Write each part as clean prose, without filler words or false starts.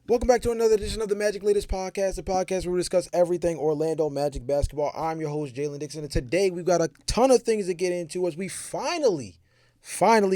Welcome back to another edition of the Magic Latest Podcast, the podcast where we discuss everything Orlando Magic basketball. I'm your host, Jalon Dixon, and today we've got a ton of things to get into as we finally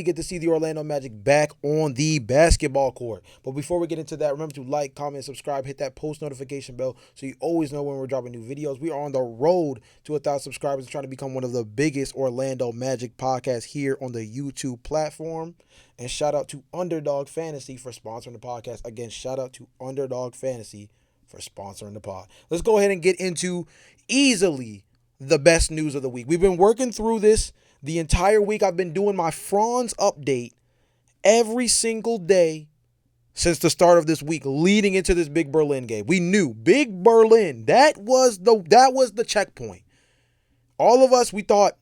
get to see the Orlando Magic back on the basketball court. But before we get into that, remember to like, comment, subscribe, hit that post notification bell so you always know when we're dropping new videos. We are on the road to 1,000 subscribers and trying to become one of the biggest Orlando Magic podcasts here on the YouTube platform. And shout out to Underdog Fantasy for sponsoring the podcast. Again, shout out to Underdog Fantasy for sponsoring the pod. Let's go ahead and get into easily the best news of the week. We've been working through this the entire week. I've been doing my Franz update every single day since the start of this week leading into this Big Berlin game. We knew Big Berlin, that was the checkpoint. All of us, we thought,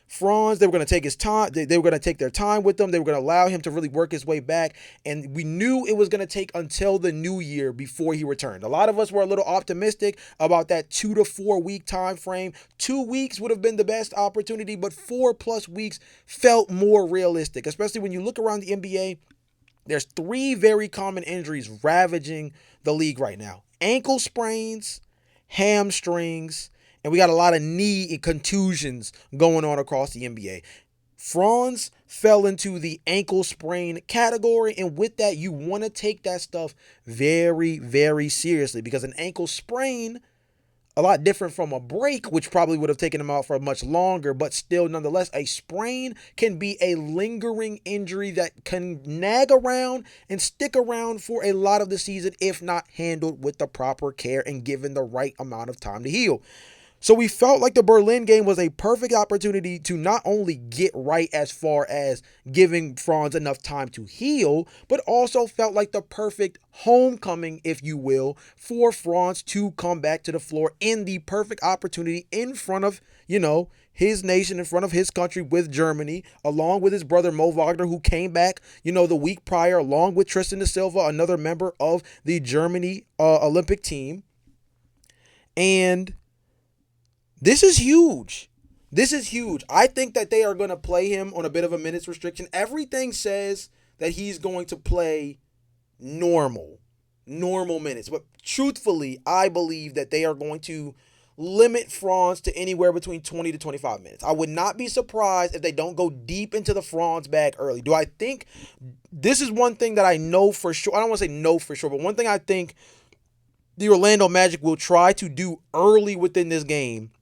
Franz, they were going to take his time. They were going to take their time with them. They were going to allow him to really work his way back. And we knew it was going to take until the new year before he returned. A lot of us were a little optimistic about that 2 to 4 week time frame. 2 weeks would have been the best opportunity, but 4+ weeks felt more realistic, especially when you look around the NBA. There's 3 very common injuries ravaging the league right now: ankle sprains, hamstrings, and we got a lot of knee contusions going on across the NBA. Franz fell into the ankle sprain category, and with that, you want to take that stuff very, very seriously, because an ankle sprain, a lot different from a break, which probably would have taken him out for much longer, but still, nonetheless, a sprain can be a lingering injury that can nag around and stick around for a lot of the season if not handled with the proper care and given the right amount of time to heal. So we felt like the Berlin game was a perfect opportunity to not only get right as far as giving Franz enough time to heal, but also felt like the perfect homecoming, if you will, for Franz to come back to the floor in the perfect opportunity in front of, his nation, in front of his country with Germany, along with his brother Mo Wagner, who came back, the week prior, along with Tristan da Silva, another member of the Germany Olympic team. And this is huge. This is huge. I think that they are going to play him on a bit of a minutes restriction. Everything says that he's going to play normal minutes. But truthfully, I believe that they are going to limit Franz to anywhere between 20 to 25 minutes. I would not be surprised if they don't go deep into the Franz bag early. Do I think this is one thing that I know for sure? I don't want to say no for sure, but one thing I think the Orlando Magic will try to do early within this game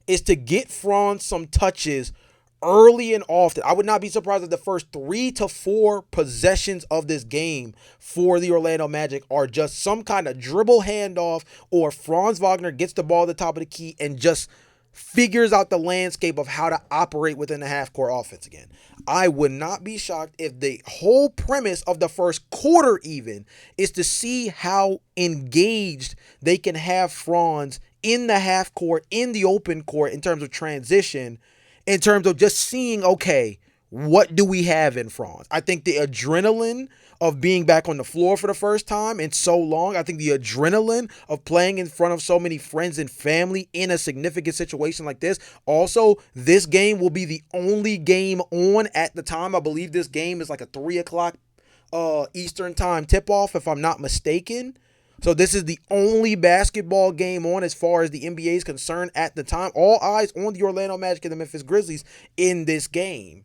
is to get Franz some touches early and often. I would not be surprised if the first 3 to 4 possessions of this game for the Orlando Magic are just some kind of dribble handoff, or Franz Wagner gets the ball at the top of the key and just figures out the landscape of how to operate within the half-court offense again. I would not be shocked if the whole premise of the first quarter even is to see how engaged they can have Franz in the half court, in the open court, in terms of transition, in terms of just seeing, okay, what do we have in Franz? I think the adrenaline of being back on the floor for the first time in so long, I think the adrenaline of playing in front of so many friends and family in a significant situation like this. Also, this game will be the only game on at the time. I believe this game is like a 3 o'clock Eastern time tip-off, if I'm not mistaken. So this is the only basketball game on as far as the NBA is concerned at the time. All eyes on the Orlando Magic and the Memphis Grizzlies in this game.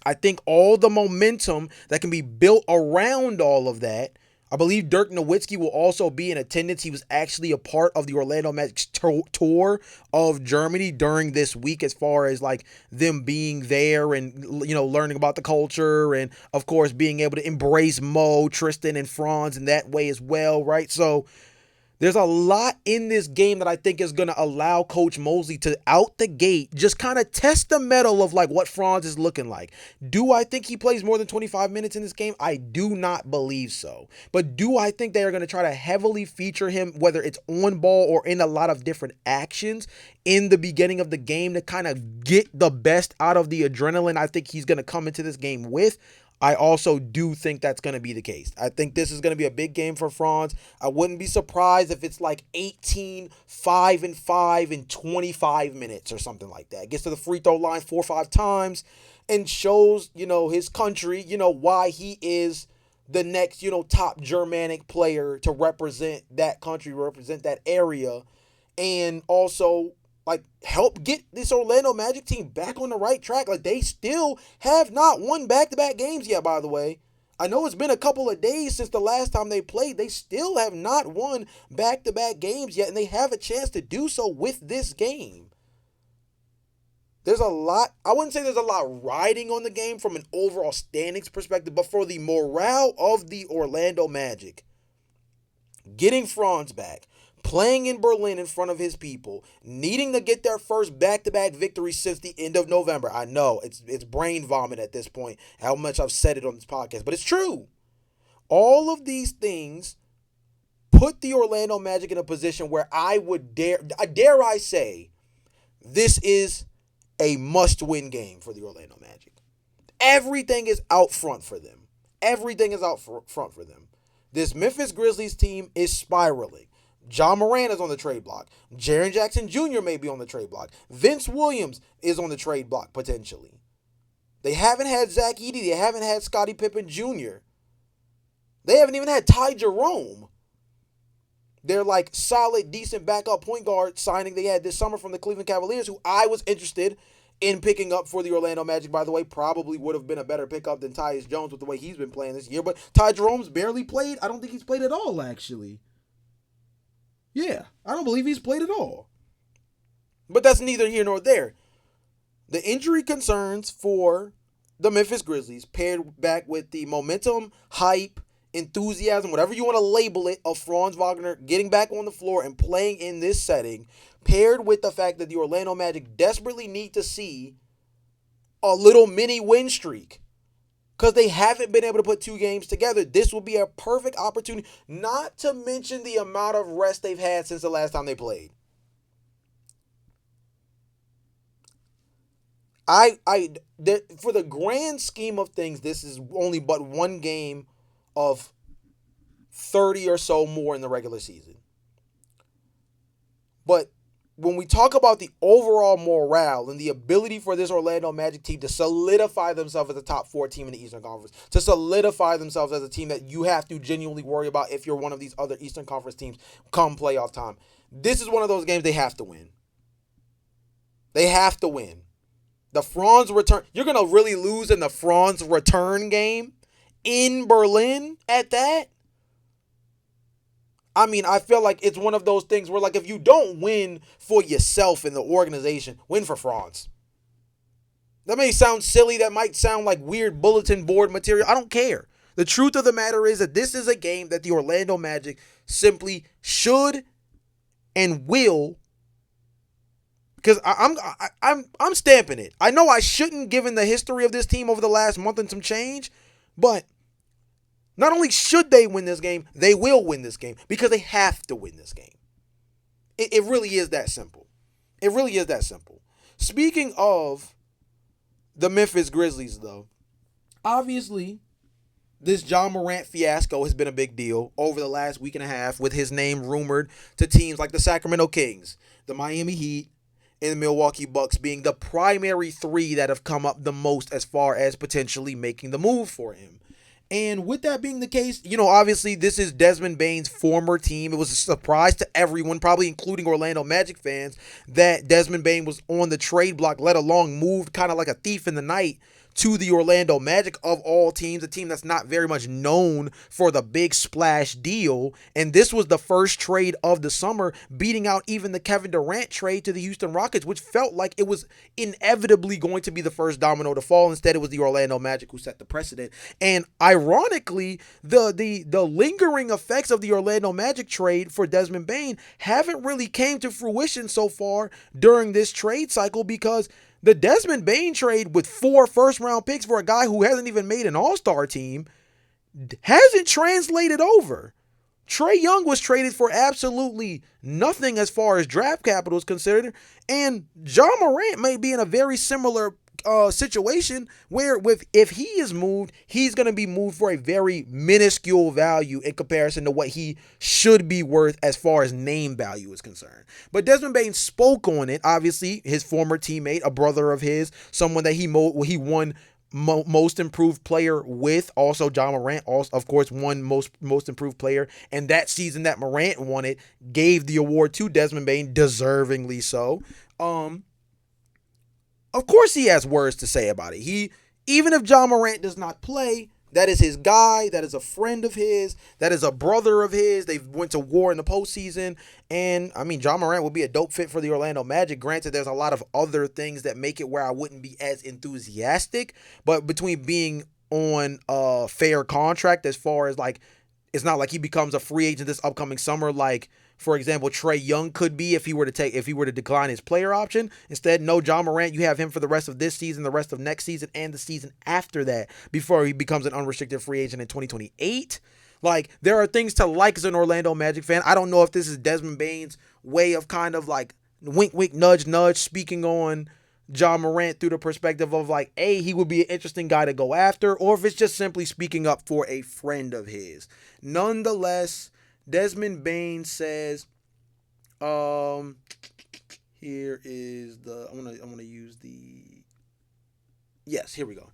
I think all the momentum that can be built around all of that. I believe Dirk Nowitzki will also be in attendance. He was actually a part of the Orlando Magic's tour of Germany during this week, as far as like them being there and, learning about the culture, and of course being able to embrace Mo, Tristan, and Franz in that way as well, right? So there's a lot in this game that I think is going to allow Coach Mosley to, out the gate, just kind of test the mettle of like what Franz is looking like. Do I think he plays more than 25 minutes in this game? I do not believe so. But do I think they are going to try to heavily feature him, whether it's on ball or in a lot of different actions in the beginning of the game, to kind of get the best out of the adrenaline I think he's going to come into this game with? I also do think that's going to be the case. I think this is going to be a big game for Franz. I wouldn't be surprised if it's like 18, 5 and 5 in 25 minutes or something like that. Gets to the free throw line 4 or 5 times and shows, his country, why he is the next, top Germanic player to represent that country, represent that area, and also like help get this Orlando Magic team back on the right track. Like they still have not won back-to-back games yet, by the way. I know it's been a couple of days since the last time they played. They still have not won back-to-back games yet, and they have a chance to do so with this game. There's a lot, I wouldn't say there's a lot riding on the game from an overall standings perspective, but for the morale of the Orlando Magic, getting Franz back, playing in Berlin in front of his people, needing to get their first back-to-back victory since the end of November. I know, it's brain vomit at this point, how much I've said it on this podcast, but it's true. All of these things put the Orlando Magic in a position where I dare I say, this is a must-win game for the Orlando Magic. Everything is out front for them. Everything is out front for them. This Memphis Grizzlies team is spiraling. John Moran is on the trade block. Jaren Jackson Jr. may be on the trade block. Vince Williams is on the trade block, potentially. They haven't had Zach Edey. They haven't had Scottie Pippen Jr. They haven't even had Ty Jerome. They're like solid, decent backup point guard signing they had this summer from the Cleveland Cavaliers, who I was interested in picking up for the Orlando Magic, by the way. Probably would have been a better pickup than Tyus Jones with the way he's been playing this year. But Ty Jerome's barely played. I don't think he's played at all, actually. Yeah, I don't believe he's played at all. But that's neither here nor there. The injury concerns for the Memphis Grizzlies, paired back with the momentum, hype, enthusiasm, whatever you want to label it, of Franz Wagner getting back on the floor and playing in this setting, paired with the fact that the Orlando Magic desperately need to see a little mini win streak because they haven't been able to put two games together. This will be a perfect opportunity, not to mention the amount of rest they've had since the last time they played. For the grand scheme of things, this is only but one game of 30 or so more in the regular season. But when we talk about the overall morale and the ability for this Orlando Magic team to solidify themselves as a top 4 team in the Eastern Conference, to solidify themselves as a team that you have to genuinely worry about if you're one of these other Eastern Conference teams come playoff time, this is one of those games they have to win. They have to win. The Franz return, you're going to really lose in the Franz return game in Berlin at that? I mean, I feel like it's one of those things where, like, if you don't win for yourself in the organization, win for Franz. That may sound silly. That might sound like weird bulletin board material. I don't care. The truth of the matter is that this is a game that the Orlando Magic simply should and will, because I'm stamping it. I know I shouldn't, given the history of this team over the last month and some change, but not only should they win this game, they will win this game because they have to win this game. It really is that simple. It really is that simple. Speaking of the Memphis Grizzlies, though, obviously this John Morant fiasco has been a big deal over the last week and a half, with his name rumored to teams like the Sacramento Kings, the Miami Heat, and the Milwaukee Bucks being the primary three that have come up the most as far as potentially making the move for him. And with that being the case, obviously this is Desmond Bane's former team. It was a surprise to everyone, probably including Orlando Magic fans, that Desmond Bane was on the trade block, let alone moved kind of like a thief in the night to the Orlando Magic, of all teams, a team that's not very much known for the big splash deal. And this was the first trade of the summer, beating out even the Kevin Durant trade to the Houston Rockets, which felt like it was inevitably going to be the first domino to fall. Instead, it was the Orlando Magic who set the precedent. And ironically, the lingering effects of the Orlando Magic trade for Desmond Bane haven't really came to fruition so far during this trade cycle, because the Desmond Bane trade with 4 first-round picks for a guy who hasn't even made an all-star team hasn't translated over. Trae Young was traded for absolutely nothing as far as draft capital is considered, and John Morant may be in a very similar situation where if he is moved, he's going to be moved for a very minuscule value in comparison to what he should be worth as far as name value is concerned. But Desmond Bane spoke on it. Obviously, his former teammate, a brother of his, someone that he won most improved player with. Also, John Morant, also, of course, won most improved player. And that season that Morant won it, gave the award to Desmond Bane, deservingly so. Of course, he has words to say about it. Even if John Morant does not play, that is his guy. That is a friend of his. That is a brother of his. They went to war in the postseason. And, I mean, John Morant would be a dope fit for the Orlando Magic. Granted, there's a lot of other things that make it where I wouldn't be as enthusiastic. But between being on a fair contract, as far as, like, it's not like he becomes a free agent this upcoming summer, like, for example, Trae Young could be if he were to decline his player option. Instead, no, John Morant, you have him for the rest of this season, the rest of next season, and the season after that before he becomes an unrestricted free agent in 2028. Like, there are things to like as an Orlando Magic fan. I don't know if this is Desmond Bane's way of kind of like wink, wink, nudge, nudge, speaking on John Morant through the perspective of like, he would be an interesting guy to go after, or if it's just simply speaking up for a friend of his. Nonetheless, Desmond Bane says, here is the, I'm gonna use the, yes, here we go.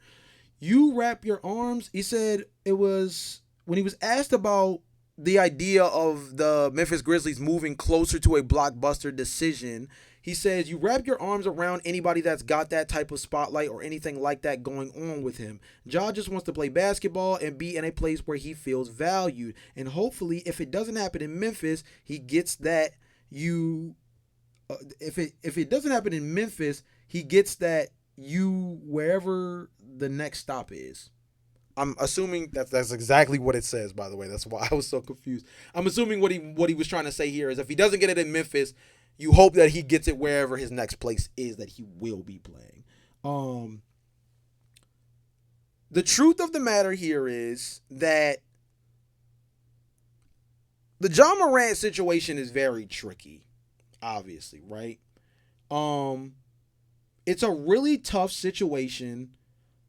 You wrap your arms. He said it was when he was asked about the idea of the Memphis Grizzlies moving closer to a blockbuster decision. He says, you wrap your arms around anybody that's got that type of spotlight or anything like that going on with him. Ja just wants to play basketball and be in a place where he feels valued. And hopefully, if it doesn't happen in Memphis, he gets that if it doesn't happen in Memphis, he gets that wherever the next stop is. I'm assuming that's exactly what it says, by the way. That's why I was so confused. I'm assuming what he was trying to say here is if he doesn't get it in Memphis, you hope that he gets it wherever his next place is that he will be playing. The truth of the matter here is that the John Morant situation is very tricky, obviously, right? It's a really tough situation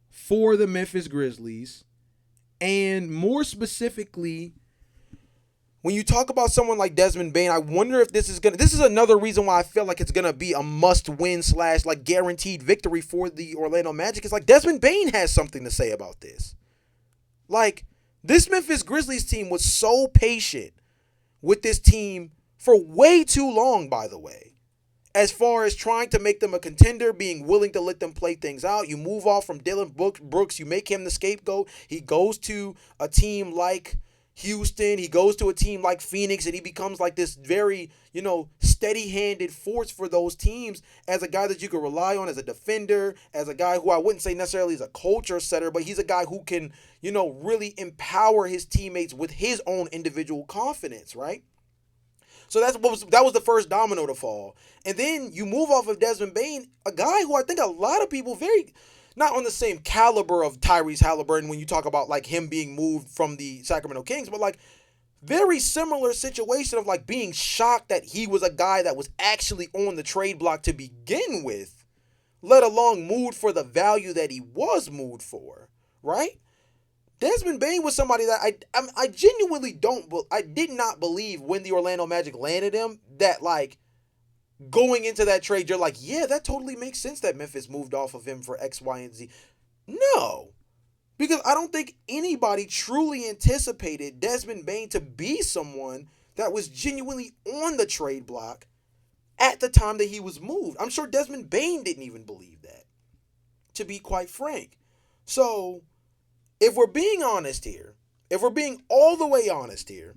for the Memphis Grizzlies, and more specifically, when you talk about someone like Desmond Bane, I wonder if this is another reason why I feel like it's gonna be a must-win / like guaranteed victory for the Orlando Magic. It's like Desmond Bane has something to say about this. Like, this Memphis Grizzlies team was so patient with this team for way too long, by the way. As far as trying to make them a contender, being willing to let them play things out. You move off from Dylan Brooks, you make him the scapegoat. He goes to a team like Houston, he goes to a team like Phoenix, and he becomes like this very, steady-handed force for those teams as a guy that you can rely on as a defender, as a guy who I wouldn't say necessarily is a culture setter, but he's a guy who can, really empower his teammates with his own individual confidence, right? So that was the first domino to fall. And then you move off of Desmond Bane, a guy who I think a lot of people not on the same caliber of Tyrese Halliburton when you talk about like him being moved from the Sacramento Kings, but like very similar situation of like being shocked that he was a guy that was actually on the trade block to begin with, let alone moved for the value that he was moved for, right? Desmond Bane was somebody that I genuinely I did not believe when the Orlando Magic landed him that like going into that trade, you're like, yeah, that totally makes sense that Memphis moved off of him for X, Y, and Z. No, because I don't think anybody truly anticipated Desmond Bane to be someone that was genuinely on the trade block at the time that he was moved. I'm sure Desmond Bane didn't even believe that, to be quite frank. So, if we're being honest here, if we're being all the way honest here,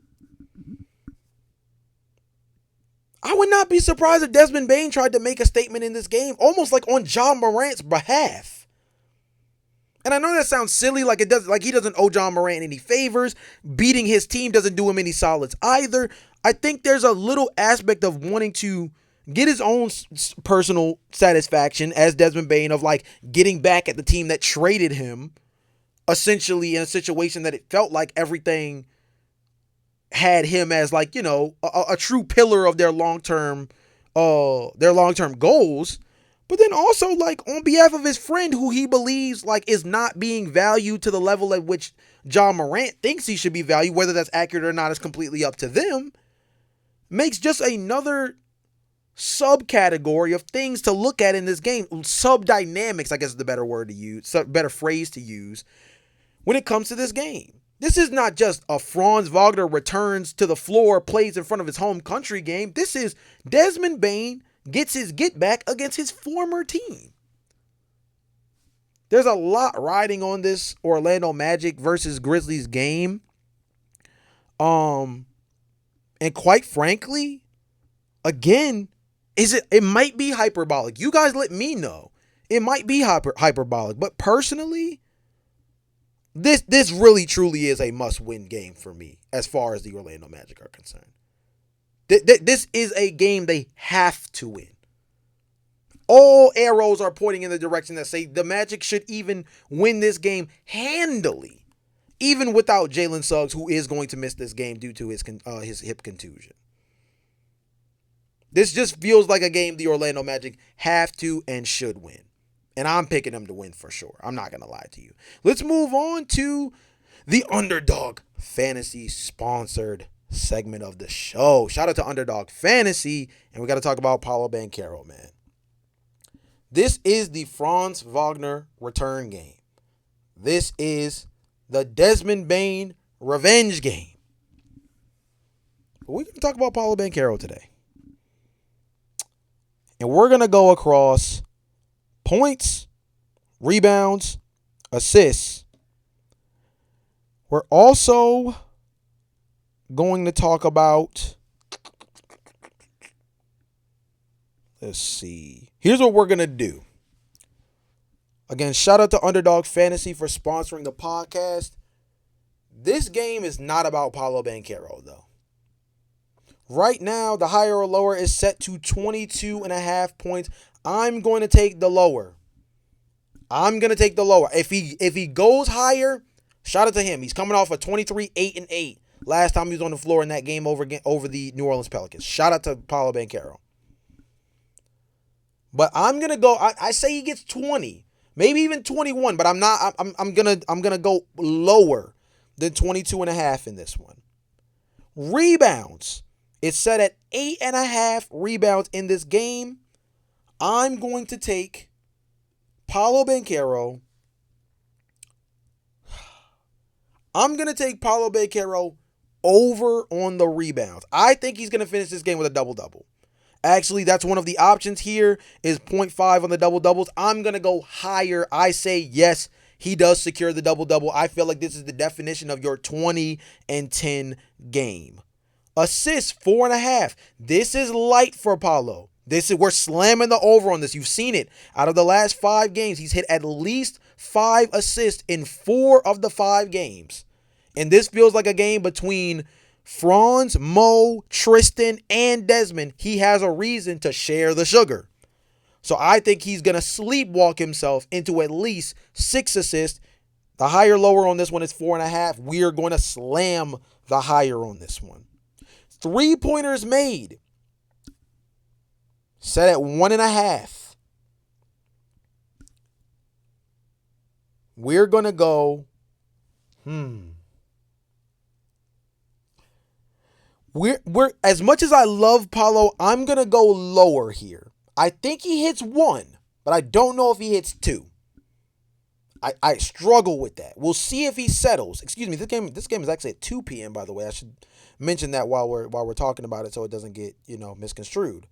I would not be surprised if Desmond Bane tried to make a statement in this game, almost like on John Morant's behalf. And I know that sounds silly, like he doesn't owe John Morant any favors. Beating his team doesn't do him any solids either. I think there's a little aspect of wanting to get his own personal satisfaction as Desmond Bane of like getting back at the team that traded him, essentially in a situation that it felt like everything had him as like, a true pillar of their long-term goals. But then also like on behalf of his friend who he believes like is not being valued to the level at which John Morant thinks he should be valued, whether that's accurate or not is completely up to them, makes just another subcategory of things to look at in this game. Sub-dynamics, I guess is the better word to use, better phrase to use when it comes to this game. This is not just a Franz Wagner returns to the floor, plays in front of his home country game. This is Desmond Bane gets his get back against his former team. There's a lot riding on this Orlando Magic versus Grizzlies game. And quite frankly, again, it might be hyperbolic. You guys let me know. It might be hyperbolic, but personally, this really truly is a must-win game for me as far as the Orlando Magic are concerned. This is a game they have to win. All arrows are pointing in the direction that say the Magic should even win this game handily, even without Jalen Suggs, who is going to miss this game due to his hip contusion. This just feels like a game the Orlando Magic have to and should win. And I'm picking them to win for sure. I'm not going to lie to you. Let's move on to the Underdog Fantasy sponsored segment of the show. Shout out to Underdog Fantasy. And we got to talk about Paolo Banchero, man. This is the Franz Wagner return game. This is the Desmond Bane revenge game. But we're going to talk about Paolo Banchero today. And we're going to go across points, rebounds, assists. We're also going to talk about, let's see. Here's what we're going to do. Again, shout out to Underdog Fantasy for sponsoring the podcast. This game is not about Paolo Banchero, though. Right now, the higher or lower is set to 22.5 points. I'm going to take the lower. If he goes higher, shout out to him. He's coming off a 23-8-8 last time he was on the floor in that game over the New Orleans Pelicans. Shout out to Paolo Banchero. But I'm gonna go. I say he gets 20, maybe even 21. But I'm not. I'm gonna go lower than 22.5 in this one. Rebounds. It's set at 8.5 rebounds in this game. I'm going to take Paolo Banchero. I'm going to take Paolo Banchero over on the rebounds. I think he's going to finish this game with a double-double. Actually, that's one of the options here is 0.5 on the double-doubles. I'm going to go higher. I say yes, he does secure the double-double. I feel like this is the definition of your 20-10 game. Assists, 4.5. This is light for Paolo. We're slamming the over on this. You've seen it. Out of the last 5 games, he's hit at least 5 assists in 4 of the 5 games. And this feels like a game between Franz, Mo, Tristan, and Desmond. He has a reason to share the sugar. So I think he's going to sleepwalk himself into at least 6 assists. The higher lower on this one is 4.5. We are going to slam the higher on this one. 3-pointers made. Set at 1.5. We're going to go, We're as much as I love Paolo, I'm going to go lower here. I think he hits 1, but I don't know if he hits 2. I struggle with that. We'll see if he settles. Excuse me, this game is actually at 2 p.m., by the way. I should mention that while we're talking about it so it doesn't get, misconstrued.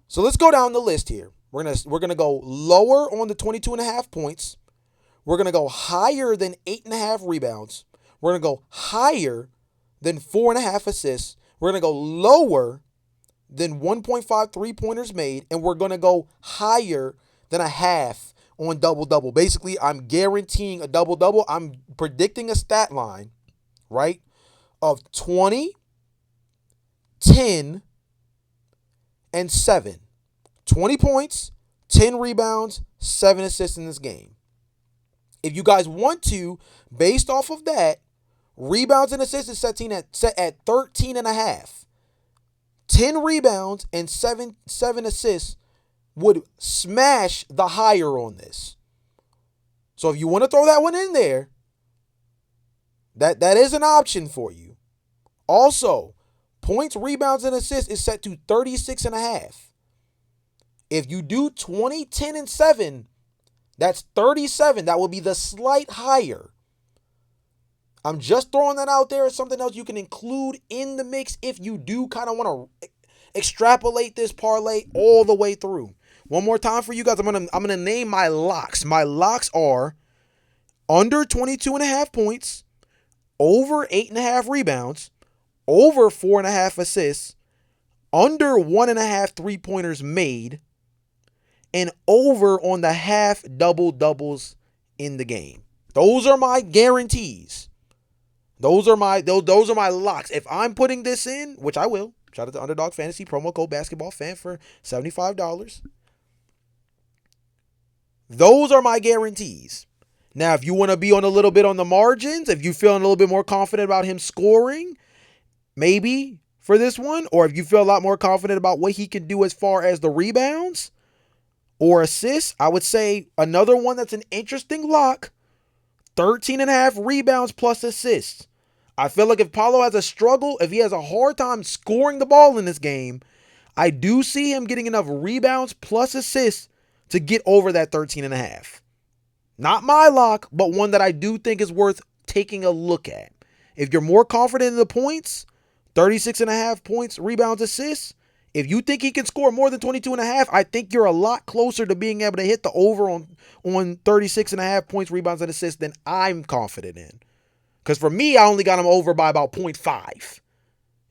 So let's go down the list here. We're gonna go lower on the 22.5 points. We're gonna go higher than 8.5 rebounds. We're gonna go higher than 4.5 assists. We're gonna go lower than 1.5 3-pointers made, and we're gonna go higher than a half on double-double. Basically, I'm guaranteeing a double-double. I'm predicting a stat line, right, of 20, 10, and 7. 20 points, 10 rebounds, 7 assists in this game. If you guys want to, based off of that, rebounds and assists is set at 13.5. 10 rebounds and 7 assists would smash the higher on this. So if you want to throw that one in there, that is an option for you. Also, Points, rebounds, and assists is set to 36.5. If you do 20, 10, and 7, that's 37. That will be the slight higher. I'm just throwing that out there as something else you can include in the mix if you do kind of want to extrapolate this parlay all the way through. One more time for you guys. I'm gonna name my locks. My locks are under 22.5 points, over 8.5 rebounds, over 4.5 assists, under 1.5 3-pointers made, and over on the half doubles in the game. Those are my guarantees. Those are my locks. If I'm putting this in, which I will, shout out to Underdog Fantasy, promo code basketball fan for $75. Those are my guarantees. Now, if you want to be on a little bit on the margins, if you're feeling a little bit more confident about him scoring, maybe for this one, or if you feel a lot more confident about what he can do as far as the rebounds or assists, I would say another one that's an interesting lock, 13.5 rebounds plus assists. I feel like if Paolo has a struggle, if he has a hard time scoring the ball in this game, I do see him getting enough rebounds plus assists to get over that 13.5. Not my lock, but one that I do think is worth taking a look at. If you're more confident in the points, 36.5 points, rebounds, assists, if you think he can score more than 22.5, I think you're a lot closer to being able to hit the over on 36.5 points, rebounds, and assists than I'm confident in. Because for me, I only got him over by about 0.5.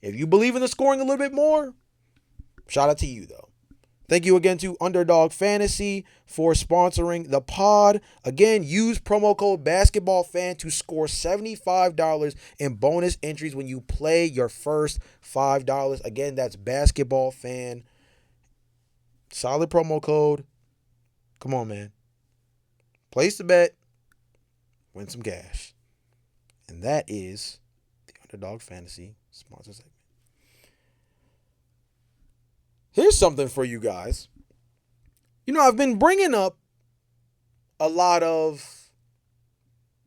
If you believe in the scoring a little bit more, shout out to you, though. Thank you again to Underdog Fantasy for sponsoring the pod. Again, use promo code BASKETBALLFAN to score $75 in bonus entries when you play your first $5. Again, that's BASKETBALLFAN. Solid promo code. Come on, man. Place the bet. Win some cash. And that is the Underdog Fantasy sponsor segment. Here's something for you guys. I've been bringing up a lot of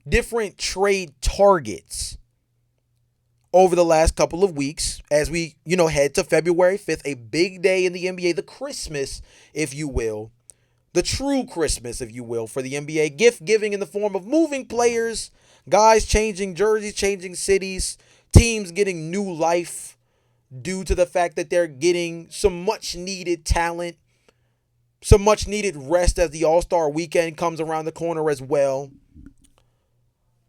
different trade targets over the last couple of weeks as we, head to February 5th, a big day in the NBA, the Christmas, if you will, the true Christmas, if you will, for the NBA, gift giving in the form of moving players, guys changing jerseys, changing cities, teams getting new life due to the fact that they're getting some much needed talent, some much needed rest as the All-Star weekend comes around the corner as well.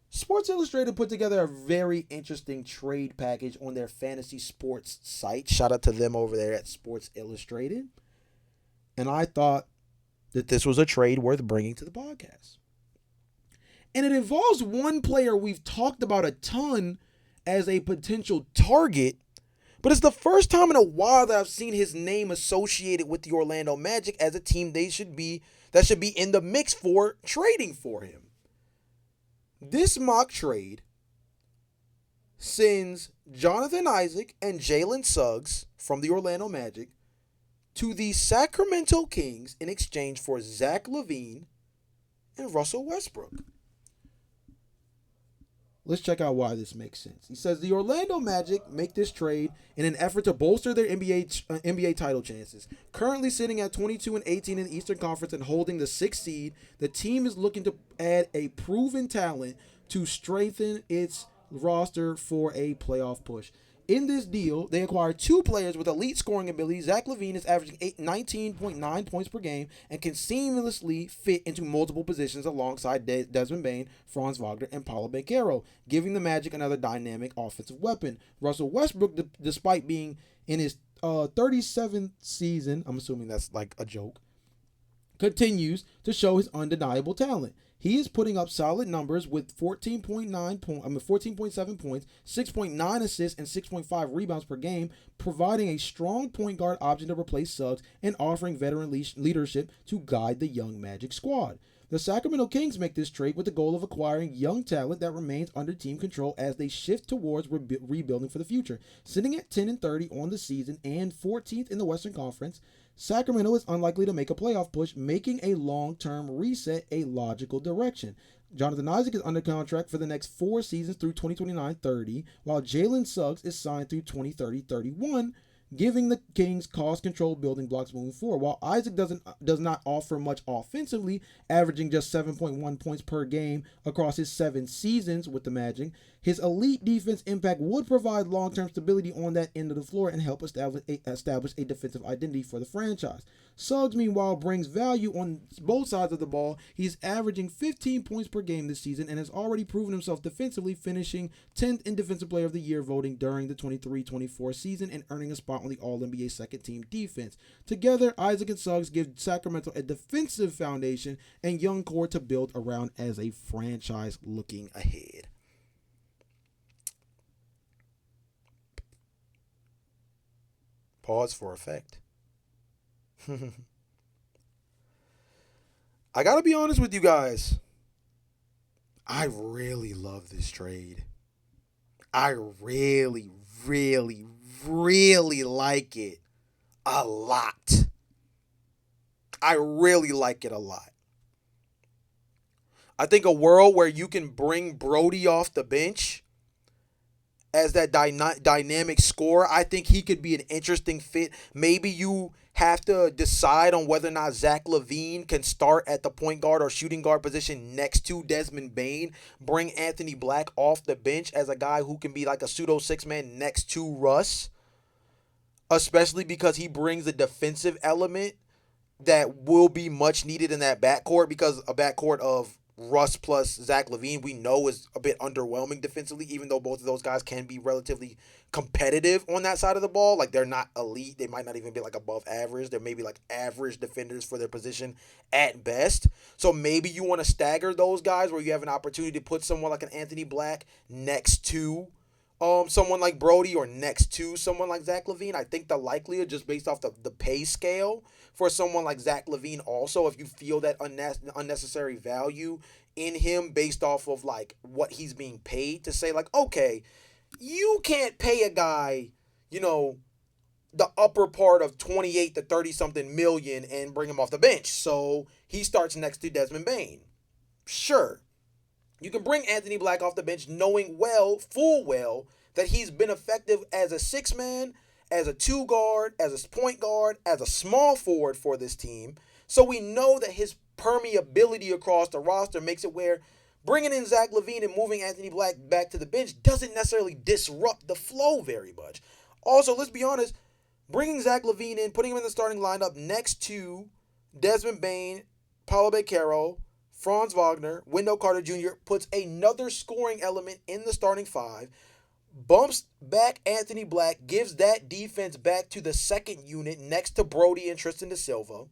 Sports Illustrated put together a very interesting trade package on their fantasy sports site. Shout out to them over there at Sports Illustrated. And I thought that this was a trade worth bringing to the podcast. And it involves one player we've talked about a ton as a potential target, but it's the first time in a while that I've seen his name associated with the Orlando Magic as a team that should be in the mix for trading for him. This mock trade sends Jonathan Isaac and Jalen Suggs from the Orlando Magic to the Sacramento Kings in exchange for Zach LaVine and Russell Westbrook. Let's check out why this makes sense. He says the Orlando Magic make this trade in an effort to bolster their NBA title chances. Currently sitting at 22-18 in the Eastern Conference and holding the 6th seed, the team is looking to add a proven talent to strengthen its roster for a playoff push. In this deal, they acquired two players with elite scoring ability. Zach LaVine is averaging 19.9 points per game and can seamlessly fit into multiple positions alongside Desmond Bane, Franz Wagner, and Paulo Banchero, giving the Magic another dynamic offensive weapon. Russell Westbrook, despite being in his 37th season, I'm assuming that's like a joke, continues to show his undeniable talent. He is putting up solid numbers with 14.7 points, 6.9 assists, and 6.5 rebounds per game, providing a strong point guard option to replace Suggs and offering veteran leadership to guide the young Magic squad. The Sacramento Kings make this trade with the goal of acquiring young talent that remains under team control as they shift towards rebuilding for the future. Sitting at 10-30 on the season and 14th in the Western Conference, Sacramento is unlikely to make a playoff push, making a long-term reset a logical direction. Jonathan Isaac is under contract for the next 4 seasons through 2029-30, while Jalen Suggs is signed through 2030-31, giving the Kings cost-controlled building blocks moving forward. While Isaac does not offer much offensively, averaging just 7.1 points per game across his 7 seasons with the Magic, his elite defense impact would provide long-term stability on that end of the floor and help establish a defensive identity for the franchise. Suggs, meanwhile, brings value on both sides of the ball. He's averaging 15 points per game this season and has already proven himself defensively, finishing 10th in Defensive Player of the Year voting during the 23-24 season and earning a spot on the All-NBA second-team defense. Together, Isaac and Suggs give Sacramento a defensive foundation and young core to build around as a franchise looking ahead. Pause for effect. I gotta be honest with you guys. I really love this trade. I really, really, really like it a lot. I really like it a lot. I think a world where you can bring Brody off the bench as that dynamic scorer, I think he could be an interesting fit. Maybe you have to decide on whether or not Zach LaVine can start at the point guard or shooting guard position next to Desmond Bane. Bring Anthony Black off the bench as a guy who can be like a pseudo six-man next to Russ, especially because he brings a defensive element that will be much needed in that backcourt, because a backcourt of Russ plus Zach LaVine we know is a bit underwhelming defensively, even though both of those guys can be relatively competitive on that side of the ball. Like, they're not elite. They might not even be like above average. They're maybe like average defenders for their position at best. So maybe you want to stagger those guys where you have an opportunity to put someone like an Anthony Black next to someone like Brody or next to someone like Zach LaVine. I think the likelihood, just based off the pay scale for someone like Zach LaVine also, if you feel that unnecessary value in him based off of like what he's being paid, to say like, okay, you can't pay a guy, the upper part of 28 to 30 something million and bring him off the bench. So he starts next to Desmond Bane. Sure. You can bring Anthony Black off the bench knowing full well, that he's been effective as a 6-man, as a 2-guard, as a point guard, as a small forward for this team. So we know that his permeability across the roster makes it where bringing in Zach LaVine and moving Anthony Black back to the bench doesn't necessarily disrupt the flow very much. Also, let's be honest, bringing Zach LaVine in, putting him in the starting lineup next to Desmond Bane, Paolo Banchero, Franz Wagner, Wendell Carter Jr. puts another scoring element in the starting five, bumps back Anthony Black, gives that defense back to the second unit next to Brody and Tristan da Silva.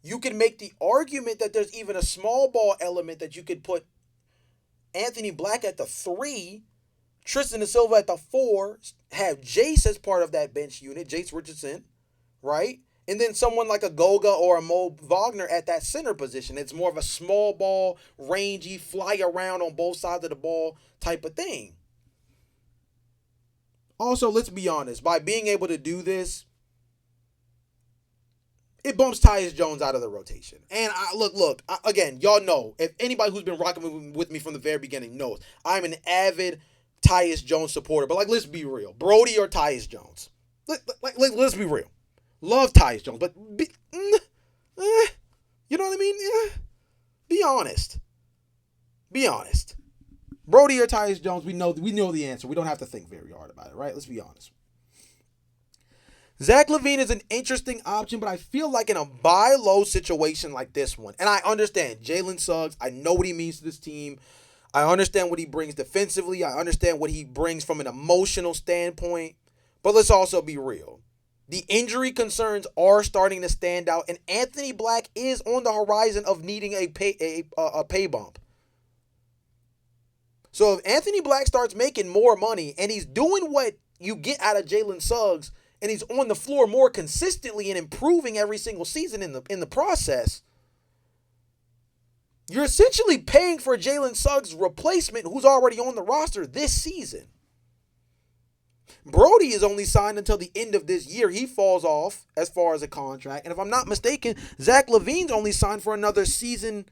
You can make the argument that there's even a small ball element that you could put Anthony Black at the 3, Tristan da Silva at the 4, have Jace as part of that bench unit, Jace Richardson, right? And then someone like a Goga or a Mo Wagner at that center position. It's more of a small ball, rangy, fly around on both sides of the ball type of thing. Also, let's be honest, by being able to do this, it bumps Tyus Jones out of the rotation. And again, y'all know, if anybody who's been rocking with me from the very beginning knows, I'm an avid Tyus Jones supporter. But let's be real. Brody or Tyus Jones? Let's be real. Love Tyus Jones, but you know what I mean? Be honest. Be honest. Brody or Tyus Jones, we know the answer. We don't have to think very hard about it, right? Let's be honest. Zach LaVine is an interesting option, but I feel like in a buy low situation like this one, and I understand Jalen Suggs, I know what he means to this team. I understand what he brings defensively. I understand what he brings from an emotional standpoint. But let's also be real. The injury concerns are starting to stand out, and Anthony Black is on the horizon of needing a pay bump. So if Anthony Black starts making more money and he's doing what you get out of Jalen Suggs, and he's on the floor more consistently and improving every single season in the process, you're essentially paying for Jalen Suggs' replacement who's already on the roster this season. Brody is only signed until the end of this year. He falls off as far as a contract. And if I'm not mistaken, Zach LaVine's only signed for another season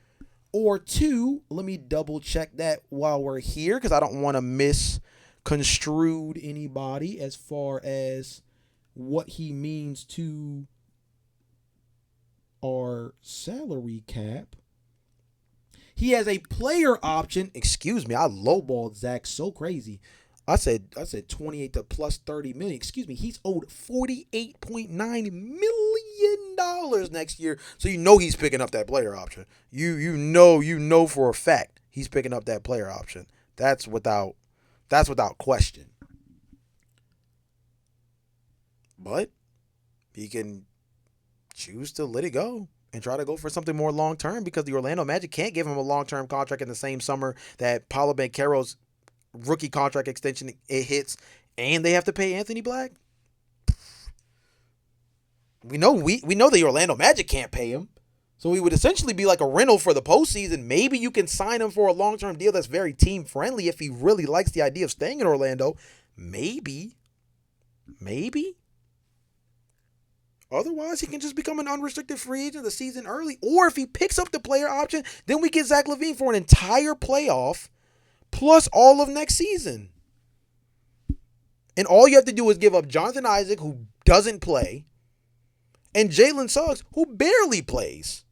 Or two, let me double check that while we're here because I don't want to misconstrued anybody as far as what he means to our salary cap. He has a player option. Excuse me, I lowballed Zach so crazy. I said 28 to plus 30 million. Excuse me, he's owed $48.9 million next year. So you know he's picking up that player option. You know for a fact he's picking up that player option. That's without question. But he can choose to let it go and try to go for something more long term because the Orlando Magic can't give him a long term contract in the same summer that Paolo Banchero's rookie contract extension it hits, and they have to pay Anthony Black. We know the Orlando Magic can't pay him, so he would essentially be like a rental for the postseason. Maybe you can sign him for a long term deal that's very team friendly if he really likes the idea of staying in Orlando. Maybe. Otherwise, he can just become an unrestricted free agent the season early. Or if he picks up the player option, then we get Zach LaVine for an entire playoff plus all of next season. And all you have to do is give up Jonathan Isaac, who doesn't play, and Jalen Suggs, who barely plays.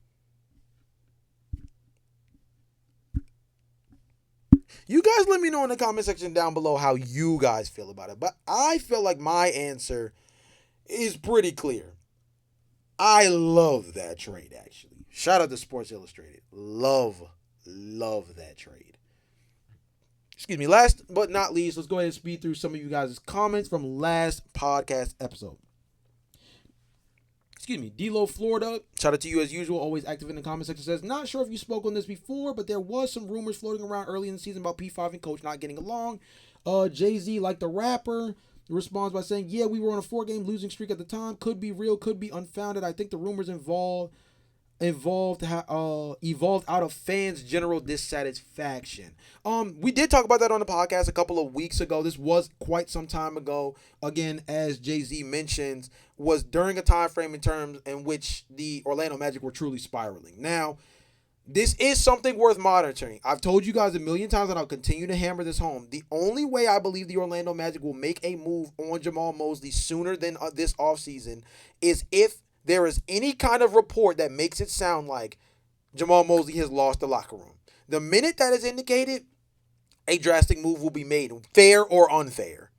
You guys let me know in the comment section down below how you guys feel about it. But I feel like my answer is pretty clear. I love that trade, actually. Shout out to Sports Illustrated. Love that trade. Excuse me. Last but not least, let's go ahead and speed through some of you guys' comments from last podcast episode. Excuse me. D-Lo Florida, shout out to you as usual, always active in the comment section, says, not sure if you spoke on this before, but there was some rumors floating around early in the season about P5 and Coach not getting along. Jay-Z, like the rapper, responds by saying, yeah, we were on a 4-game losing streak at the time. Could be real, could be unfounded. I think the rumors evolved out of fans' general dissatisfaction. We did talk about that on the podcast a couple of weeks ago. This was quite some time ago. Again, as Jay-Z mentions, was during a time frame in terms in which the Orlando Magic were truly spiraling. Now, this is something worth monitoring. I've told you guys a million times, and I'll continue to hammer this home. The only way I believe the Orlando Magic will make a move on Jamal Mosley sooner than this offseason is if there is any kind of report that makes it sound like Jamal Mosley has lost the locker room. The minute that is indicated, a drastic move will be made, fair or unfair.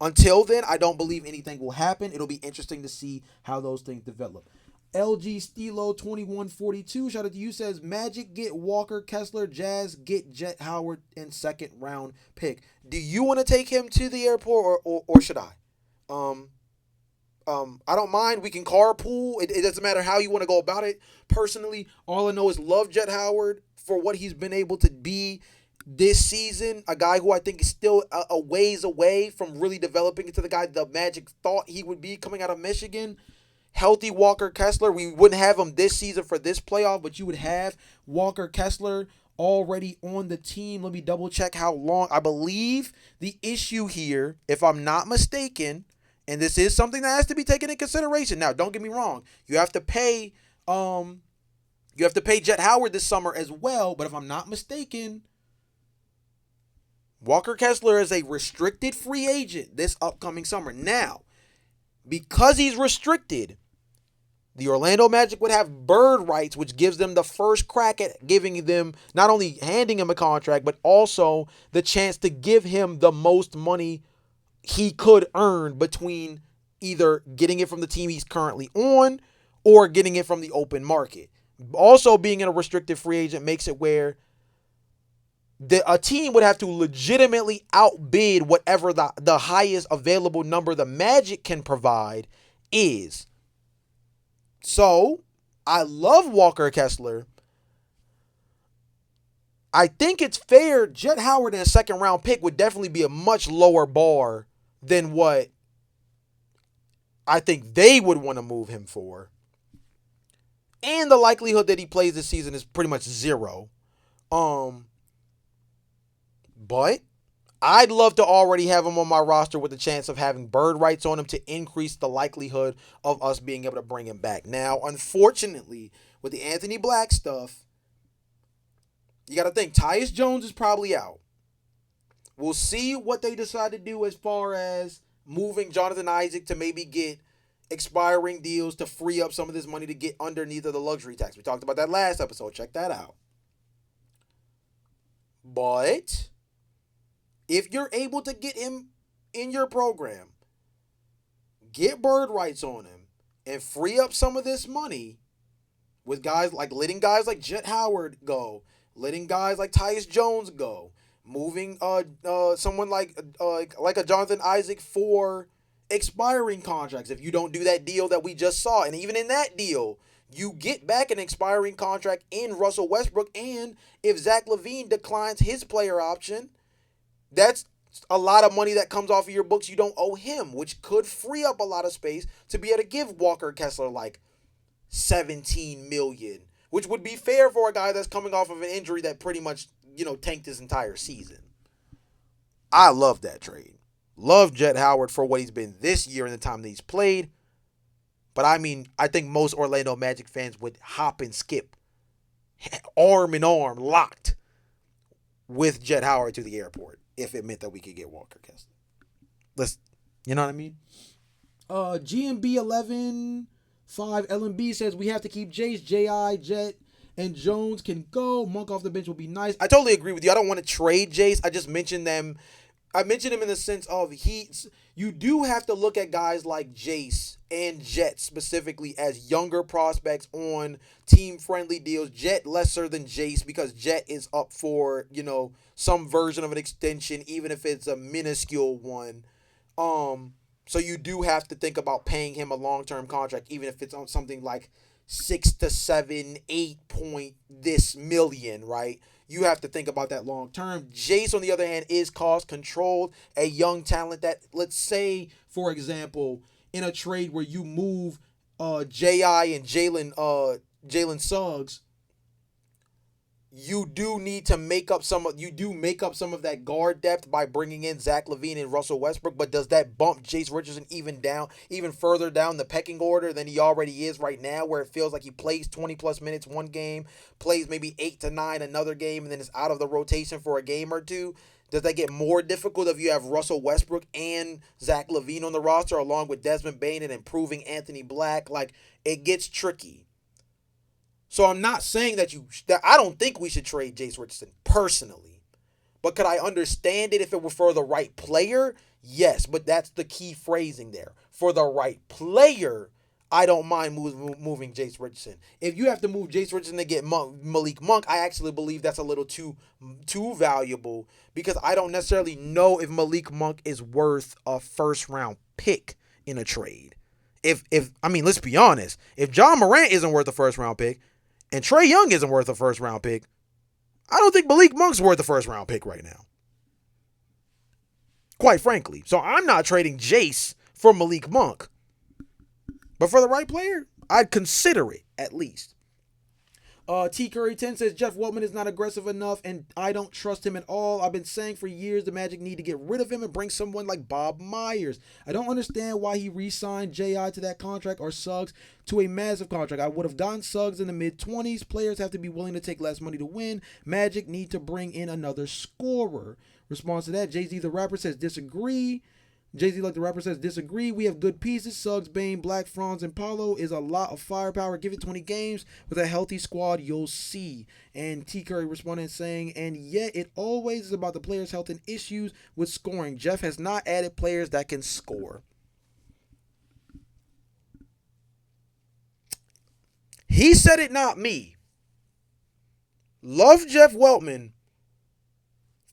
Until then, I don't believe anything will happen. It'll be interesting to see how those things develop. LG Stilo 2142, shout out to you, says Magic get Walker Kessler, Jazz get Jet Howard in second round pick. Do you want to take him to the airport or should I? I don't mind. We can carpool. It doesn't matter how you want to go about it. Personally, all I know is love Jet Howard for what he's been able to be this season. A guy who I think is still a ways away from really developing into the guy the Magic thought he would be coming out of Michigan. Healthy Walker Kessler. We wouldn't have him this season for this playoff, but you would have Walker Kessler already on the team. Let me double check how long. I believe the issue here, if I'm not mistaken, and this is something that has to be taken in consideration. Now, don't get me wrong. You have to pay Jet Howard this summer as well, but if I'm not mistaken, Walker Kessler is a restricted free agent this upcoming summer. Now, because he's restricted, the Orlando Magic would have bird rights, which gives them the first crack at giving them, not only handing him a contract, but also the chance to give him the most money he could earn between either getting it from the team he's currently on or getting it from the open market. Also, being in a restricted free agent makes it where a team would have to legitimately outbid whatever the highest available number the Magic can provide is. So, I love Walker Kessler. I think it's fair. Jet Howard in a second round pick would definitely be a much lower bar than what I think they would want to move him for. And the likelihood that he plays this season is pretty much zero. But I'd love to already have him on my roster with the chance of having bird rights on him to increase the likelihood of us being able to bring him back. Now, unfortunately, with the Anthony Black stuff, You got to think Tyus Jones is probably out. We'll see what they decide to do as far as moving Jonathan Isaac to maybe get expiring deals to free up some of this money to get underneath of the luxury tax. We talked about that last episode. Check that out. But if you're able to get him in your program, get bird rights on him, and free up some of this money with guys like letting guys like Jet Howard go, letting guys like Tyus Jones go, moving someone like a Jonathan Isaac for expiring contracts. If you don't do that deal that we just saw, and even in that deal, you get back an expiring contract in Russell Westbrook, and if Zach LaVine declines his player option, that's a lot of money that comes off of your books you don't owe him, which could free up a lot of space to be able to give Walker Kessler like $17 million, which would be fair for a guy that's coming off of an injury that pretty much, tanked his entire season. I love that trade. Love Jet Howard for what he's been this year and the time that he's played. But I mean, I think most Orlando Magic fans would hop and skip, arm in arm, locked with Jet Howard to the airport if it meant that we could get Walker Kessler. You know what I mean? GMB 11-5 LMB says we have to keep Jace, J.I., Jet, and Jones can go. Monk off the bench will be nice. I totally agree with you. I don't want to trade Jace. I just mentioned them. I mentioned him in the sense of you do have to look at guys like Jace and Jet specifically as younger prospects on team-friendly deals. Jet lesser than Jace because Jet is up for, some version of an extension, even if it's a minuscule one. So you do have to think about paying him a long-term contract, even if it's on something like 6 to 7, 8 point this million, right? You have to think about that long term. Jace, on the other hand, is cost controlled, a young talent that, let's say, for example, in a trade where you move J.I. and Jalen Suggs, you do need to make up some of that guard depth by bringing in Zach LaVine and Russell Westbrook. But does that bump Jace Richardson even further down the pecking order than he already is right now, where it feels like he plays 20 plus minutes one game, plays maybe 8 to 9 another game, and then is out of the rotation for a game or two? Does that get more difficult if you have Russell Westbrook and Zach LaVine on the roster along with Desmond Bane and improving Anthony Black? Like, it gets tricky. So I'm not saying that I don't think we should trade Jace Richardson personally. But could I understand it if it were for the right player? Yes, but that's the key phrasing there. For the right player, I don't mind moving Jace Richardson. If you have to move Jace Richardson to get Malik Monk, I actually believe that's a little too valuable because I don't necessarily know if Malik Monk is worth a first-round pick in a trade. Let's be honest. If John Morant isn't worth a first-round pick, and Trae Young isn't worth a first-round pick, I don't think Malik Monk's worth a first-round pick right now. Quite frankly. So I'm not trading Jace for Malik Monk. But for the right player, I'd consider it, at least. T. Curry 10 says, Jeff Weltman is not aggressive enough, and I don't trust him at all. I've been saying for years the Magic need to get rid of him and bring someone like Bob Myers. I don't understand why he re-signed J.I. to that contract or Suggs to a massive contract. I would have gotten Suggs in the mid-20s. Players have to be willing to take less money to win. Magic need to bring in another scorer. Response to that, Jay-Z the rapper says, disagree. Jay-Z like the rapper says, disagree. We have good pieces. Suggs, Bane, Black, Franz, and Paulo is a lot of firepower. Give it 20 games. With a healthy squad, you'll see. And T. Curry responded saying, and yet it always is about the players' health and issues with scoring. Jeff has not added players that can score. He said it, not me. Love Jeff Weltman.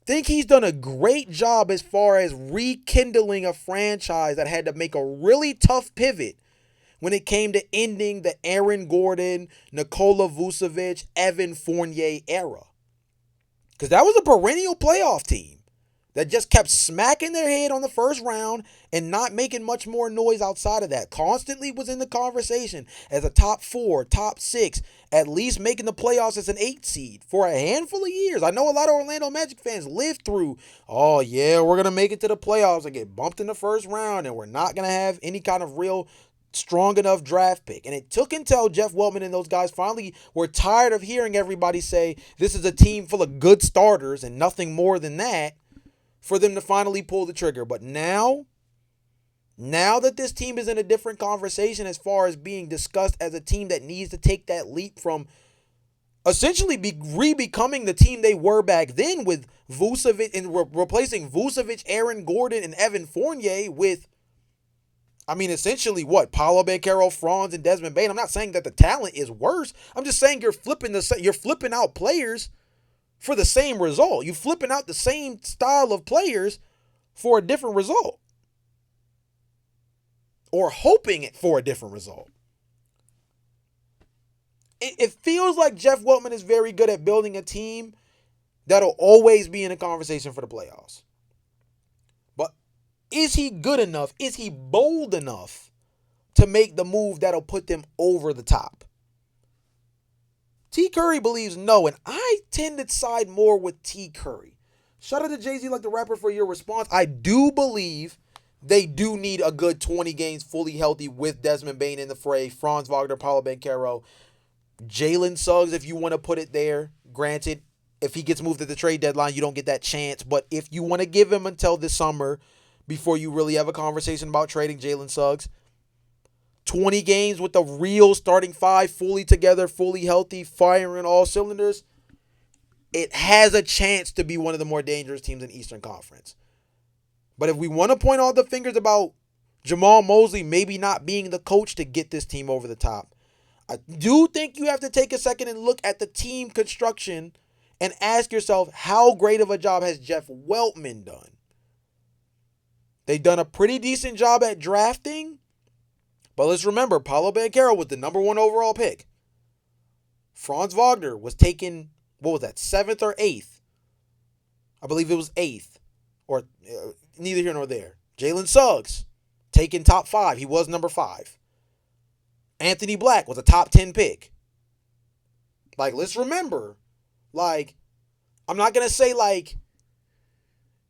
Think he's done a great job as far as rekindling a franchise that had to make a really tough pivot when it came to ending the Aaron Gordon, Nikola Vucevic, Evan Fournier era. Because that was a perennial playoff team that just kept smacking their head on the first round and not making much more noise outside of that. Constantly was in the conversation as a top 4, top 6, at least making the playoffs as an 8 seed for a handful of years. I know a lot of Orlando Magic fans lived through, oh yeah, we're going to make it to the playoffs and get bumped in the first round and we're not going to have any kind of real strong enough draft pick. And it took until Jeff Weltman and those guys finally were tired of hearing everybody say this is a team full of good starters and nothing more than that for them to finally pull the trigger. But now that this team is in a different conversation as far as being discussed as a team that needs to take that leap from essentially re-becoming the team they were back then with Vucevic and replacing Vucevic, Aaron Gordon, and Evan Fournier with, essentially what? Paolo Banchero, Franz, and Desmond Bane. I'm not saying that the talent is worse. I'm just saying you're flipping out players for the same result. You're flipping out the same style of players for a different result. Or hoping for a different result. It feels like Jeff Weltman is very good at building a team that'll always be in a conversation for the playoffs. But is he good enough? Is he bold enough to make the move that'll put them over the top? T. Curry believes no, and I tend to side more with T. Curry. Shout out to Jay-Z like the rapper for your response. I do believe they do need a good 20 games fully healthy with Desmond Bane in the fray, Franz Wagner, Paolo Banchero, Jalen Suggs, if you want to put it there. Granted, if he gets moved at the trade deadline, you don't get that chance. But if you want to give him until this summer before you really have a conversation about trading Jalen Suggs, 20 games with the real starting five fully together, fully healthy, firing all cylinders, it has a chance to be one of the more dangerous teams in Eastern Conference. But if we want to point all the fingers about Jamal Mosley maybe not being the coach to get this team over the top, I do think you have to take a second and look at the team construction and ask yourself, how great of a job has Jeff Weltman done? They've done a pretty decent job at drafting, but let's remember, Paolo Banchero was the number 1 overall pick. Franz Wagner was taken, 7th or 8th? I believe it was 8th, or neither here nor there. Jalen Suggs, taken top 5. He was number 5. Anthony Black was a top 10 pick. Let's remember, I'm not going to say,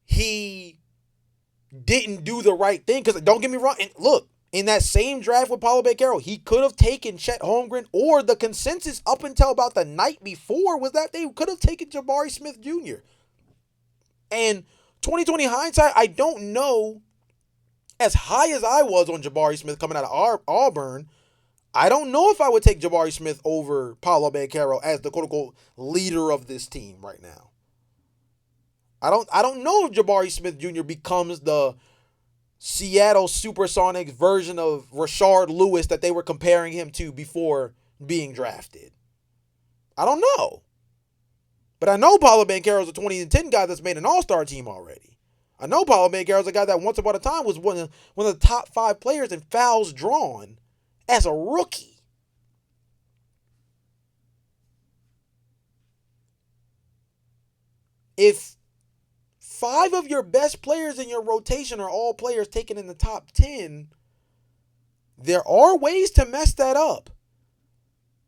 he didn't do the right thing, because don't get me wrong. And look, in that same draft with Paolo Banchero, he could have taken Chet Holmgren, or the consensus up until about the night before was that they could have taken Jabari Smith Jr. And 2020 hindsight, I don't know, as high as I was on Jabari Smith coming out of Auburn, I don't know if I would take Jabari Smith over Paolo Banchero as the quote-unquote leader of this team right now. I don't know if Jabari Smith Jr. becomes the Seattle Supersonics version of Rashard Lewis that they were comparing him to before being drafted. I don't know. But I know Paolo Banchero is a 2010 guy that's made an all-star team already. I know Paolo Banchero is a guy that once upon a time was one of the top 5 players in fouls drawn as a rookie. If 5 of your best players in your rotation are all players taken in the top 10, there are ways to mess that up.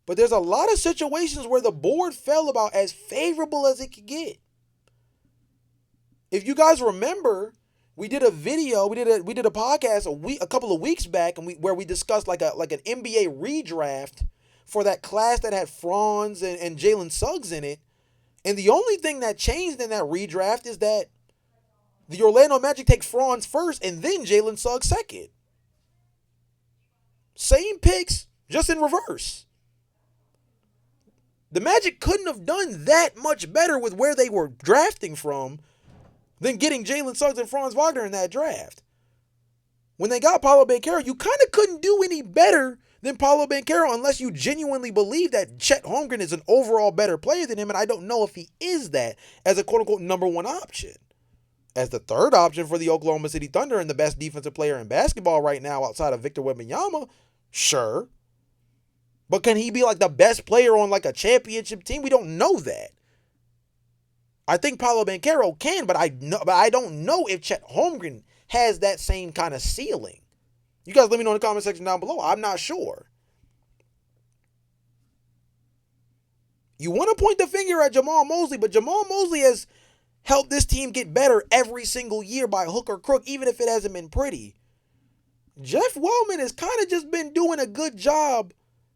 But there's a lot of situations where the board fell about as favorable as it could get. If you guys remember, we did a video, we did a podcast a couple of weeks back, and where we discussed like an NBA redraft for that class that had Franz and Jalen Suggs in it. And the only thing that changed in that redraft is that the Orlando Magic take Franz first and then Jalen Suggs second. Same picks, just in reverse. The Magic couldn't have done that much better with where they were drafting from than getting Jalen Suggs and Franz Wagner in that draft. When they got Paolo Banchero, you kind of couldn't do any better than Paolo Banchero unless you genuinely believe that Chet Holmgren is an overall better player than him, and I don't know if he is that as a quote-unquote number 1 option. As the third option for the Oklahoma City Thunder and the best defensive player in basketball right now outside of Victor Wembanyama, sure. But can he be the best player on a championship team? We don't know that. I think Paolo Banchero can, but I don't know if Chet Holmgren has that same kind of ceiling. You guys let me know in the comment section down below. I'm not sure. You want to point the finger at Jamal Mosley, but Jamal Mosley has helped this team get better every single year by hook or crook, even if it hasn't been pretty. Jeff Wellman has kind of just been doing a good job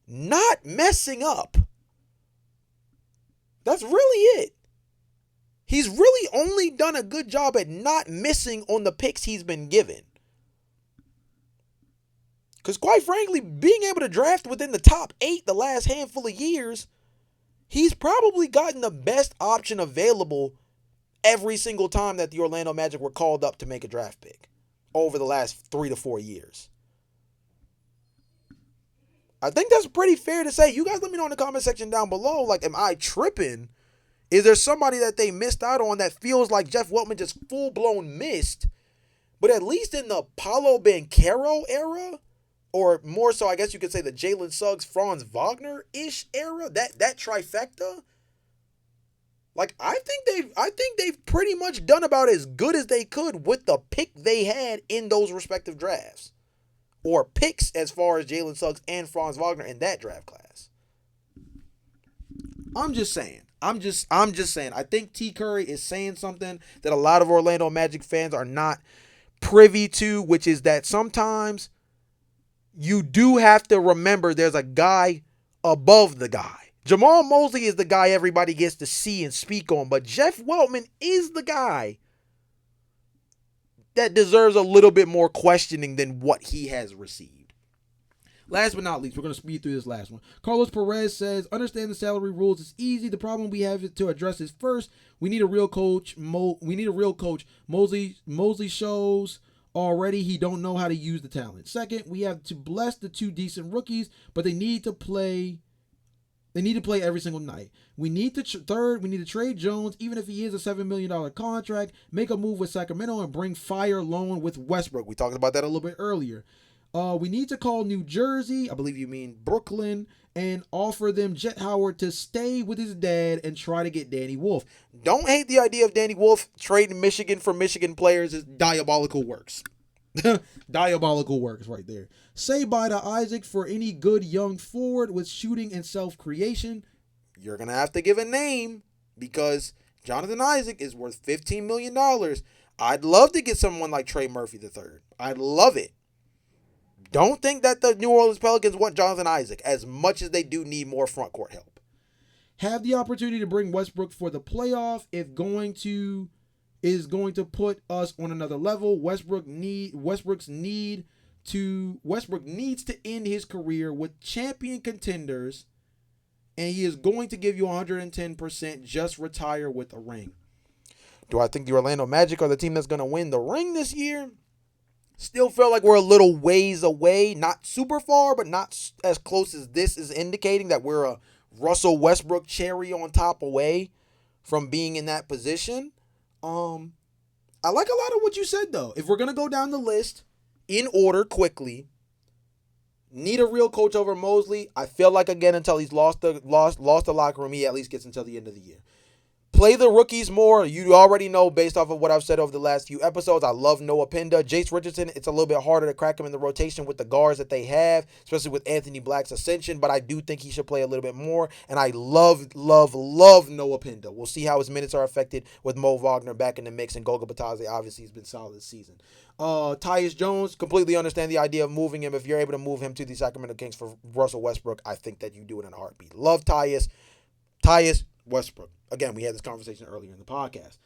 not messing up. That's really it. He's really only done a good job at not missing on the picks he's been given. Because quite frankly, being able to draft within the top 8 the last handful of years, he's probably gotten the best option available every single time that the Orlando Magic were called up to make a draft pick over the last 3 to 4 years. I think that's pretty fair to say. You guys let me know in the comment section down below. Like, am I tripping? Is there somebody that they missed out on that feels like Jeff Weltman just full-blown missed? But at least in the Paolo Banchero era, or more so, I guess you could say the Jalen Suggs, Franz Wagner-ish era, that trifecta, like I think they've pretty much done about as good as they could with the pick they had in those respective drafts. Or picks as far as Jalen Suggs and Franz Wagner in that draft class. I'm just saying. I think T. Curry is saying something that a lot of Orlando Magic fans are not privy to, which is that sometimes you do have to remember there's a guy above the guy. Jamal Mosley is the guy everybody gets to see and speak on, but Jeff Weltman is the guy that deserves a little bit more questioning than what he has received. Last but not least, we're going to speed through this last one. Carlos Perez says, understand the salary rules is easy. The problem we have to address is first, we need a real coach. Mosley shows already he don't know how to use the talent. Second, we have to bless the 2 decent rookies, but they need to play every single night. We need to trade Jones, even if he is a $7 million contract, make a move with Sacramento and bring fire loan with Westbrook. We talked about that a little bit earlier. We need to call New Jersey, I believe you mean Brooklyn, and offer them Jet Howard to stay with his dad and try to get Danny Wolf. Don't hate the idea of Danny Wolf trading Michigan for Michigan players. Is diabolical works. Diabolical works right there. Say bye to Isaac for any good young forward with shooting and self-creation. You're going to have to give a name because Jonathan Isaac is worth $15 million. I'd love to get someone like Trey Murphy III. I'd love it. Don't think that the New Orleans Pelicans want Jonathan Isaac as much as they do need more front court help. Have the opportunity to bring Westbrook for the playoff if is going to put us on another level. Westbrook needs to end his career with champion contenders, and he is going to give you 110%. Just retire with a ring. Do I think the Orlando Magic are the team that's going to win the ring this year? Still feel like we're a little ways away, not super far, but not as close as this is indicating that we're a Russell Westbrook cherry on top away from being in that position. I like a lot of what you said, though. If we're going to go down the list in order quickly, need a real coach over Mosley. I feel like, again, until he's lost the locker room, he at least gets until the end of the year. Play the rookies more. You already know based off of what I've said over the last few episodes. I love Noah Pinda. Jace Richardson, it's a little bit harder to crack him in the rotation with the guards that they have, especially with Anthony Black's ascension, but I do think he should play a little bit more, and I love Noah Pinda. We'll see how his minutes are affected with Mo Wagner back in the mix, and Goga Batadze obviously has been solid this season. Tyus Jones, completely understand the idea of moving him. If you're able to move him to the Sacramento Kings for Russell Westbrook, I think that you do it in a heartbeat. Love Tyus, Westbrook. Again, we had this conversation earlier in the podcast.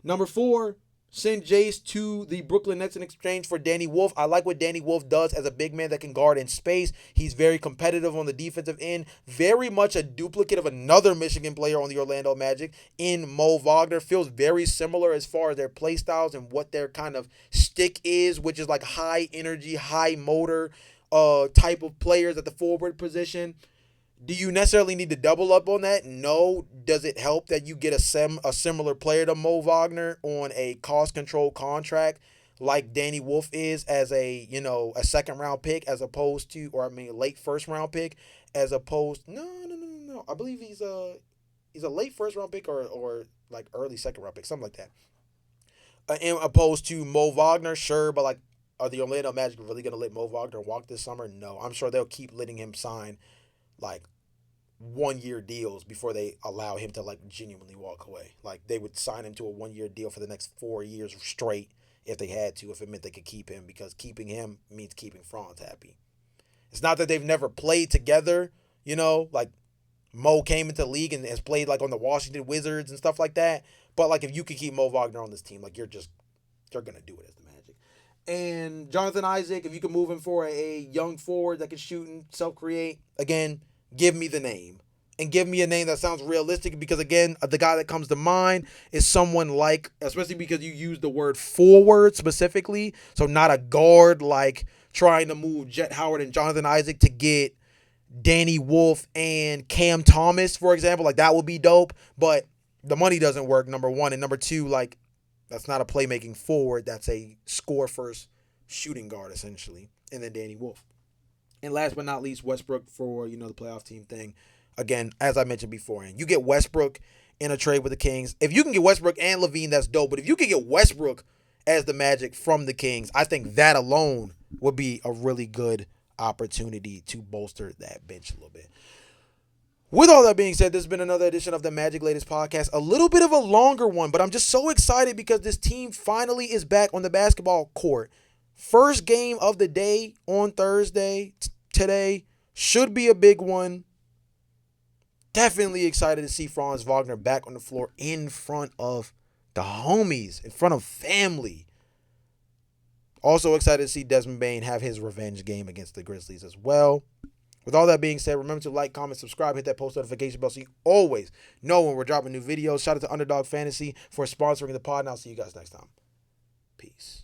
Number 4, send Jace to the Brooklyn Nets in exchange for Danny Wolf. I like what Danny Wolf does as a big man that can guard in space. He's very competitive on the defensive end. Very much a duplicate of another Michigan player on the Orlando Magic in Mo Wagner. Feels very similar as far as their play styles and what their kind of stick is, which is like high energy, high motor type of players at the forward position. Do you necessarily need to double up on that? No. Does it help that you get a similar player to Mo Wagner on a cost control contract like Danny Wolf is as a second round pick as opposed to, or I mean late first round pick as opposed, no. I believe he's a late first round pick or like early second round pick, something like that. And opposed to Mo Wagner, sure, but like, are the Orlando Magic really going to let Mo Wagner walk this summer? No. I'm sure they'll keep letting him sign like 1-year deals before they allow him to like genuinely walk away. Like they would sign him to a 1-year deal for the next 4 years straight if they had to, if it meant they could keep him, because keeping him means keeping Franz happy. It's not that they've never played together, like Mo came into the league and has played like on the Washington Wizards and stuff like that. But like if you could keep Mo Wagner on this team, like you're gonna do it as the Magic. And Jonathan Isaac, if you can move him for a young forward that can shoot and self-create, again, give me the name. And give me a name that sounds realistic, because, again, the guy that comes to mind is someone like, especially because you use the word forward specifically, so not a guard like trying to move Jet Howard and Jonathan Isaac to get Danny Wolf and Cam Thomas, for example. Like, that would be dope, but the money doesn't work, number one. And number two, like, that's not a playmaking forward. That's a score-first shooting guard, essentially. And then Danny Wolf. And last but not least, Westbrook for, the playoff team thing. Again, as I mentioned before, and you get Westbrook in a trade with the Kings. If you can get Westbrook and LaVine, that's dope. But if you can get Westbrook as the Magic from the Kings, I think that alone would be a really good opportunity to bolster that bench a little bit. With all that being said, this has been another edition of the Magic Latest Podcast. A little bit of a longer one, but I'm just so excited because this team finally is back on the basketball court. First game of the day on Thursday today. Should be a big one. Definitely excited to see Franz Wagner back on the floor in front of the homies, in front of family. Also excited to see Desmond Bane have his revenge game against the Grizzlies as well. With all that being said, remember to like, comment, subscribe, hit that post notification bell so you always know when we're dropping new videos. Shout out to Underdog Fantasy for sponsoring the pod, and I'll see you guys next time. Peace.